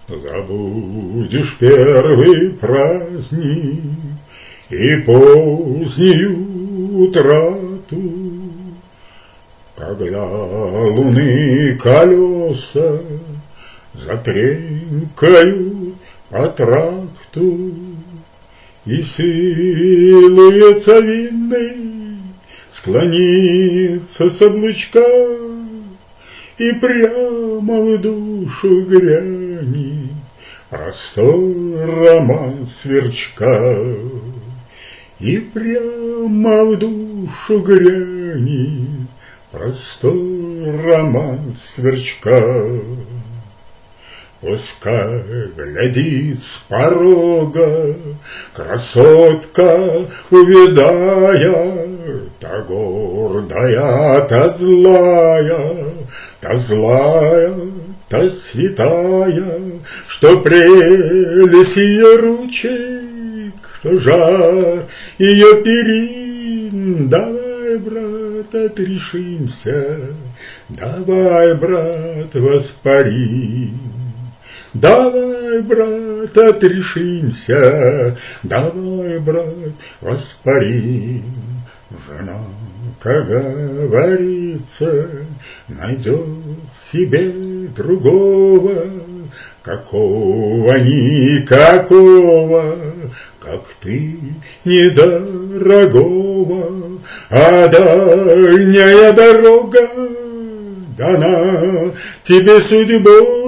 Забудешь первый праздник и позднюю утрату, когда луны колеса затренькают по тракту, и силуется винный склонится с облучка и прямо в душу грянет простой роман сверчка. И прямо в душу грянет простой роман сверчка. Пускай глядит с порога красотка, увядая, та гордая, та злая, та святая, что прелесть ее ручек, что жар ее перин. Давай, брат, отрешимся, давай, брат, воспарим. Давай, брат, отрешимся, давай, брат, воспарим. Жена, как говорится, найдет себе другого, никакого, как ты, недорогого, а дальняя дорога дана тебе судьбой,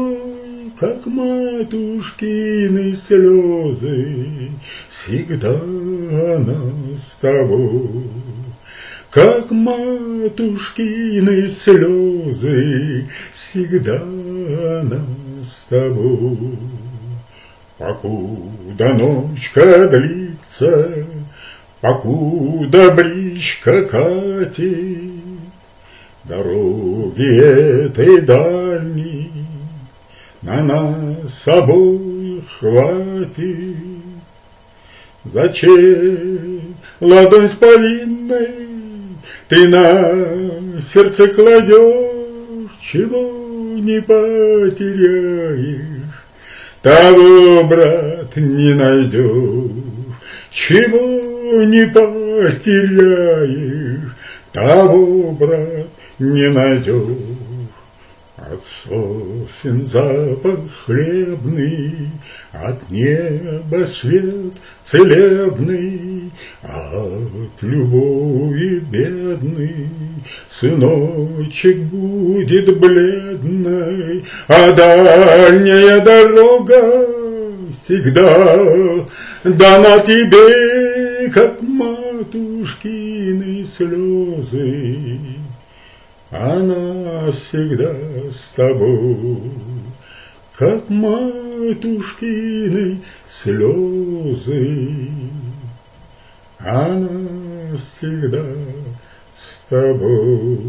как матушкины слезы, всегда она с тобой. Как матушкины слезы, всегда она с тобой. Покуда ночка длится, покуда бричка катит, дороги этой дальней на нас обоих хватит. Зачем ладонь с повинной ты на сердце кладешь? Чего не потеряешь, того, брат, не найдешь. Чего не потеряешь, того, брат, не найдешь. От сосен запах хлебный, от неба свет целебный, от любови бедный сыночек будет бледной, а дальняя дорога всегда дана тебе, как матушкины слезы. Она всегда с тобой, как матушкины слезы. Она всегда с тобой.